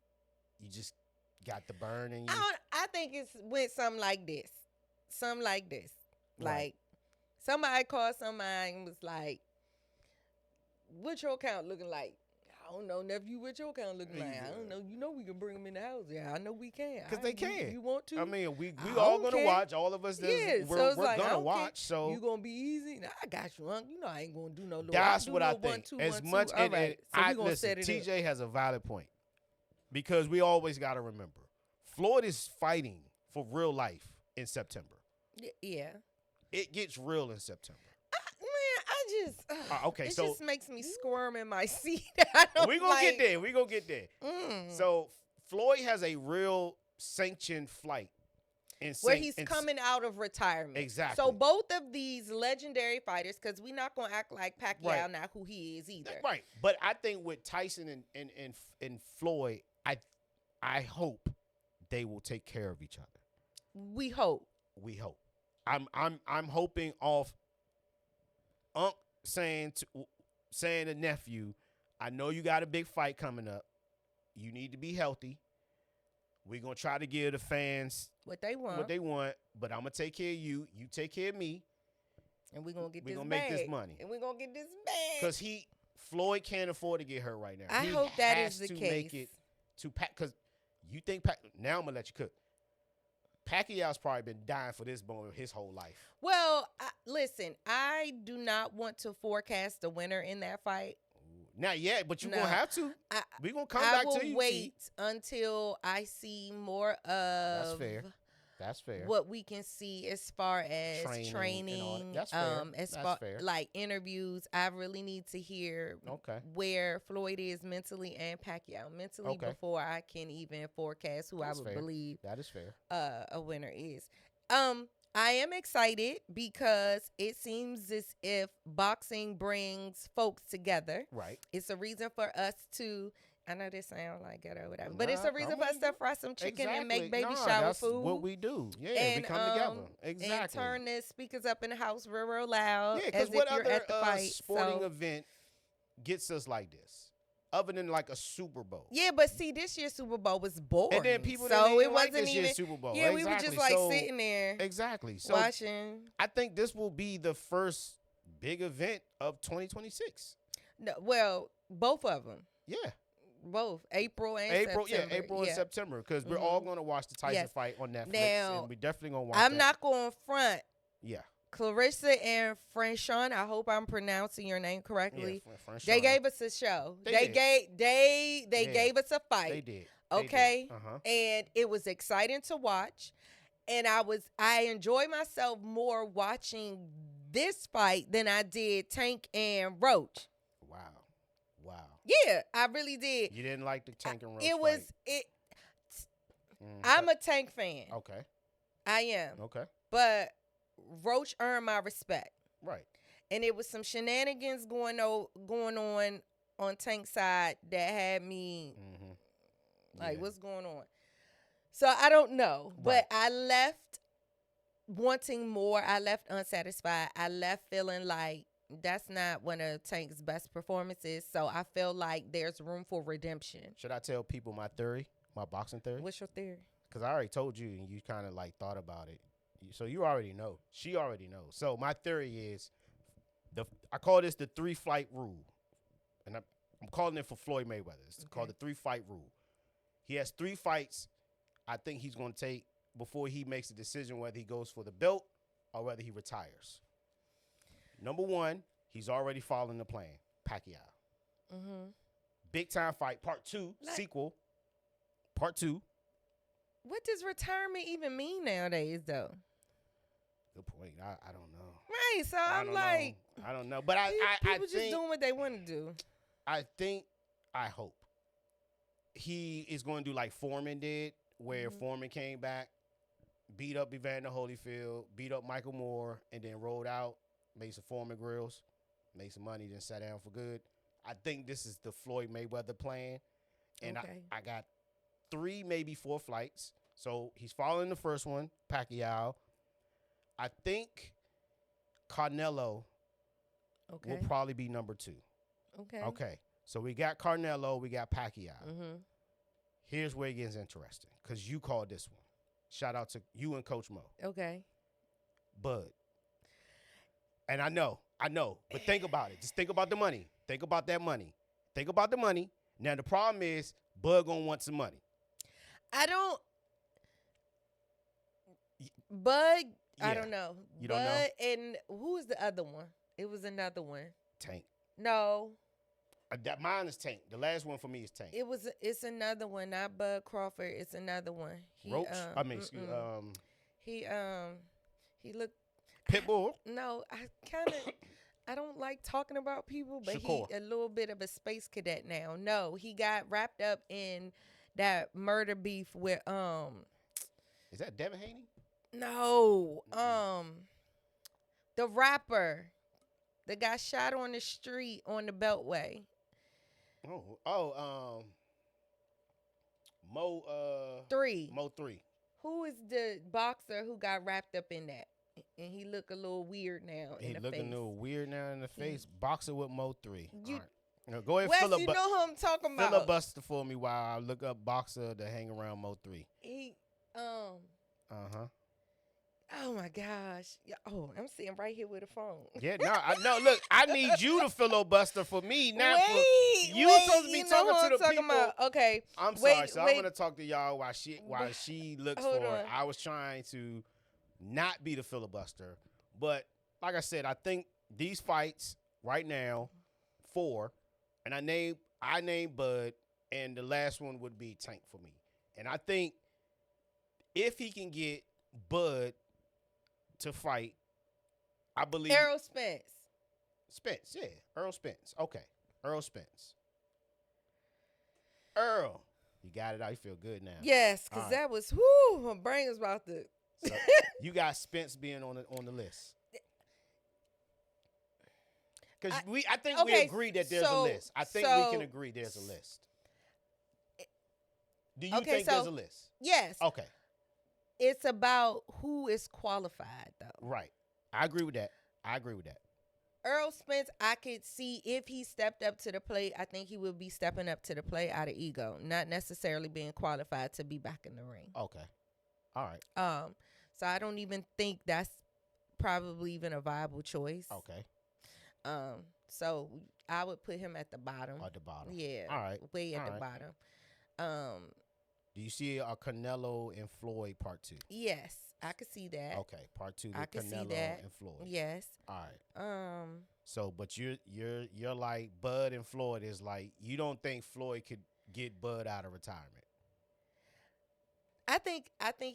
you just got the burn in you. I think it's with something like this. Right. Like, somebody called somebody and was like, "What's your account looking like?" I don't know, nephew, what your account looking like? I don't know. You know we can bring them in the house. Yeah, I know we can. Because they can. You want to? I mean, we all going to watch. All of us, we're like, going to watch. So you going to be easy? Nah, I got you, Unc. You know I ain't going to do no little. That's what I think. 1, 2, as 1, much, 2. All right. So we gonna listen, set it TJ up. has a valid point. Because we always got to remember, Floyd is fighting for real life in September. Yeah. It gets real in September. Okay, it so just makes me squirm in my seat. We're going to get there. We're going to get there. So Floyd has a real sanctioned flight. Where he's coming out of retirement. Exactly. So both of these legendary fighters, because we're not going to act like Pacquiao not who he is either. Right. But I think with Tyson and Floyd, I hope they will take care of each other. We hope. I'm hoping off Unc saying to nephew, I know you got a big fight coming up. You need to be healthy. We're going to try to give the fans what they want, but I'm going to take care of you. You take care of me. And we're going to get we're this gonna bag. make this money. And we're going to get this bag. Because Floyd can't afford to get hurt right now. I hope that is the case. Make it to Pac, because you think now I'm going to let you cook. Pacquiao's probably been dying for this moment his whole life. Well, listen, I do not want to forecast the winner in that fight. Not yet, but you're going to have to. We're going to come back to you. I will wait until I see more of That's fair. what we can see as far as Training and all that. training, That's fair. as That's far fair. like interviews. I really need to hear Okay. where Floyd is mentally and Pacquiao mentally Okay. before I can even forecast who That's I would fair. believe That is fair. a winner is. I am excited because it seems as if boxing brings folks together. Right. It's a reason for us to. I know this sound like ghetto or whatever, but it's a reason for us to fry some chicken and make baby shower that's food. what we do. Yeah, And, we come together. Exactly. And turn the speakers up in the house real loud. Yeah, as because what if you're other at the fight. sporting So- event gets us like this, other than like a Super Bowl? Yeah, but see, this year's Super Bowl was boring. And then people so didn't it even like wasn't this even year's Super Bowl. Yeah, we were just Exactly. like So- sitting there Exactly. So watching. I think this will be the first big event of 2026. No, well, both of them. Yeah. Both April and April, September. April and September, because we're all going to watch the Tyson Yes. fight on Netflix, Now, and we definitely going to watch. I'm that. not going front. Yeah. Clarissa and Franchon, I hope I'm pronouncing your name correctly. Yeah, French They Shauna. gave us a show. They They Yeah. gave us a fight. They did. Okay. Uh-huh. And it was exciting to watch. And I enjoyed myself more watching this fight than I did Tank and Roach. Wow. Yeah, I really did. You didn't like the Tank and Roach It was fight. it. Mm, I'm a Tank fan. okay. I am. Okay. But Roach earned my respect. Right. And it was some shenanigans going on Tank's side that had me Mm-hmm. like, what's going on? So I don't know, Right. but I left wanting more. I left unsatisfied. I left feeling like that's not one of Tank's best performances. So I feel like there's room for redemption. Should I tell people my theory, my boxing theory? What's your theory? Because I already told you, and you kind of like thought about it. So you already know. She already knows. So my theory is, I call this the 3-fight rule, and I'm calling it for Floyd Mayweather. It's called the 3-fight rule. He has 3 fights. I think he's going to take before he makes a decision whether he goes for the belt or whether he retires. Number 1, he's already following the plan. Pacquiao. Mm-hmm. Big time fight. Part 2. Sequel. Part 2. What does retirement even mean nowadays, though? Good point. I don't know. Right. So I I'm don't like, know. I don't know. But I people just think, doing what they want to do. I hope he is going to do like Foreman did, where Foreman came back, beat up Evander Holyfield, beat up Michael Moore, and then rolled out, made some Foreman grills, made some money, then sat down for good. I think this is the Floyd Mayweather plan. And Okay. I got 3, maybe 4 flights. So he's following the first one, Pacquiao. I think Canelo will probably be number 2. Okay. Okay. So we got Canelo, we got Pacquiao. Mm-hmm. Here's where it gets interesting, because you called this one. Shout out to you and Coach Mo. Okay. Bud. And I know, but think about it. Just think about the money. Think about that money. Think about the money. Now, the problem is Bud going to want some money. Bud, I Yeah. don't know. You Bud don't know? and who was the other one? It was another one. Tank. No, Mine is Tank. The last one for me is Tank. it's another one. Not Bud Crawford. It's another one. Roach? Excuse he looked. Pitbull. No, I don't like talking about people, but Shakur. he a little bit of a space cadet now. No, he got wrapped up in that murder beef with Is that Devin Haney? No, the rapper that got shot on the street on the Beltway. Mo 3. Mo 3. Who is the boxer who got wrapped up in that? And he look a little weird now in He the looking face. a little weird now in the face. Boxer with Mo 3. You- All right. Now go ahead, Wes, you know who I'm talking about. filibuster for me while I look up boxer to hang around Mo 3. He Uh-huh. oh my gosh. Yeah, oh, I'm sitting right here with a phone. Yeah, no, look, I need you to filibuster for me, not for Wait, you. wait, Supposed to be you know talking who to I'm the talking people. about. Okay. I'm wait, sorry, so wait. I'm gonna talk to y'all while she looks Hold for on. it. I was trying to not be the filibuster, but like I said, I think these fights right now, 4, and I named Bud, and the last one would be Tank for me. And I think if he can get Bud to fight. I believe Errol Spence. Spence, yeah. Earl Spence. Okay. Earl Spence. Earl. You got it out. You feel good now. Yes, because All that was, whoo, my brain was about to. So you got Spence being on the list. Because I think we agree that there's a list. I think we can agree there's a list. Do you think there's a list? Yes. Okay. It's about who is qualified, though. Right. I agree with that. Earl Spence, I could see if he stepped up to the plate, I think he would be stepping up to the plate out of ego, not necessarily being qualified to be back in the ring. Okay. All right. So I don't even think that's probably even a viable choice. Okay. So I would put him at the bottom. At the bottom. Yeah. All right. Way at the bottom. Do you see a Canelo and Floyd part 2? Yes, I could see that. Okay, part 2. I could Canelo see that. and Floyd. Yes. All right. So, but you're like Bud and Floyd is like you don't think Floyd could get Bud out of retirement? I think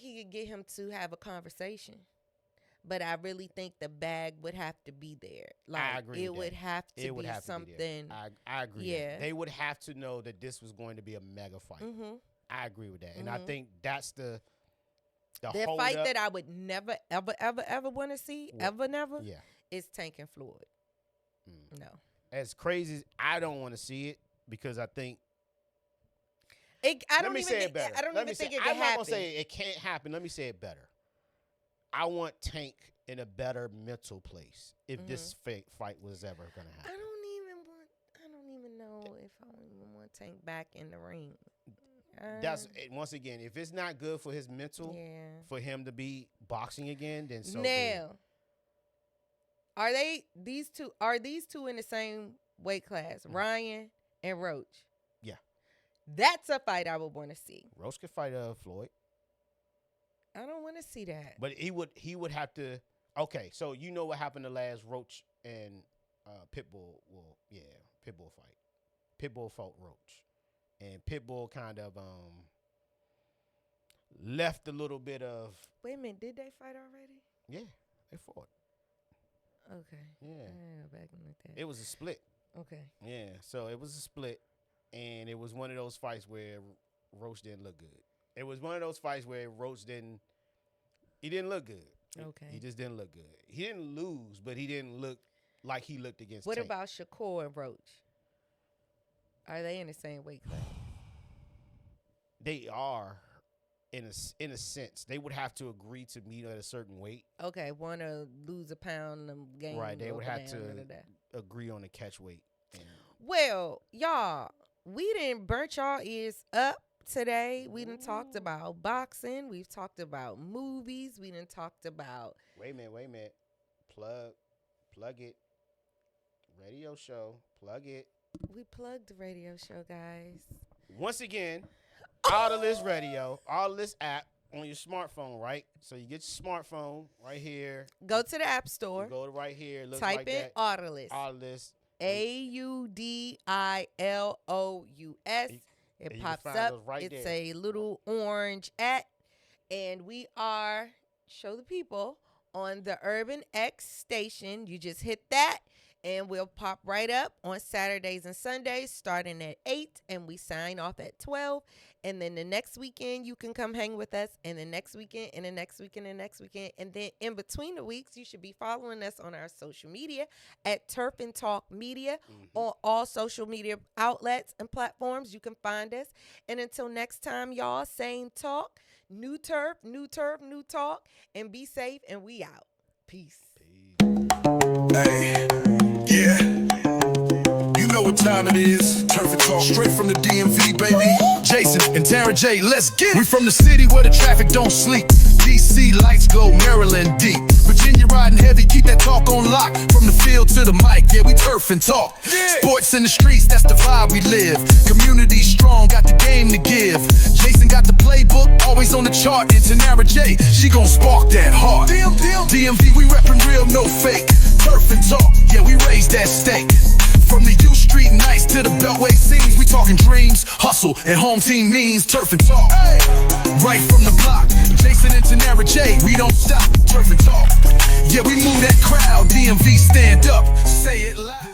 he could get him to have a conversation, but I really think the bag would have to be there. Like I agree. It would have to be something. I agree. Yeah. They would have to know that this was going to be a mega fight. Mm-hmm. I agree with that, and I think that's the fight that I would never, ever, ever, ever want to see, never. Yeah. Is Tank and Floyd. No. As crazy as I don't want to see it because I think. Let me say it better. I don't even think it can happen. I'm not gonna say it can't happen. Let me say it better. I want Tank in a better mental place if this fight was ever gonna happen. I don't even know if I even want Tank back in the ring. That's once again, if it's not good for his mental, for him to be boxing again, then so now, are these two in the same weight class? Ryan and Roach. Yeah, that's a fight I would want to see. Roach could fight Floyd. I don't want to see that. But he would have to. Okay, so you know what happened the last Roach and Pitbull? Well, yeah, Pitbull fight. Pitbull fought Roach. And Pitbull kind of left a little bit of. Wait a minute, did they fight already? Yeah, they fought. Okay. Yeah. I go back and look at that. It was a split. Okay. Yeah, so it was a split, and it was one of those fights where Roach didn't look good. It was one of those fights where Roach didn't look good. Okay. He just didn't look good. He didn't lose, but he didn't look like he looked against What Tank. about Shakur and Roach? Are they in the same weight class? They are, in a sense. They would have to agree to meet at a certain weight. Okay, want to lose a pound and gain. Right, they would have to agree on the catch weight. Well, y'all, we didn't burnt y'all ears up today. We done talked about boxing. We've talked about movies. We done talked about. Wait a minute. Plug it. Radio show. Plug it. We plugged the radio show, guys. Once again, Autolist Radio, Autolist app on your smartphone, right? So you get your smartphone right here. Go to the App Store. You go to right here. It looks type like in that. Autolist. Autolist. AUDILOUS. It pops up. Right it's there. a little orange at, and we are show the people on the Urban X station. You just hit that. And we'll pop right up on Saturdays and Sundays starting at 8, and we sign off at 12. And then the next weekend, you can come hang with us, and the next weekend, and the next weekend, and the next weekend. And then in between the weeks, you should be following us on our social media at Turf and Talk Media on all social media outlets and platforms. You can find us. And until next time, y'all, same talk, new turf, new talk, and be safe, and we out. Peace. Hey, yeah. You know what time it is. Turf and Talk, straight from the DMV, baby. Jason and Tara J, let's get it. We from the city where the traffic don't sleep. DC lights glow, Maryland deep. Virginia riding heavy, keep that talk on lock. From the field to the mic, yeah, we turf and talk. Sports in the streets, that's the vibe we live. Community strong, got the game to give. Jason got the playbook, always on the chart. And Tanara J, she gon' spark that heart. DMV, we reppin' real, no fake. Turf and Talk, yeah, we raise that stake. From the U Street nights to the Beltway scenes, we talking dreams, hustle, and home team means. Turf and talk, right from the block. Jason and Tanara J, we don't stop. Turf and talk, yeah, we move that crowd. DMV, stand up, say it loud.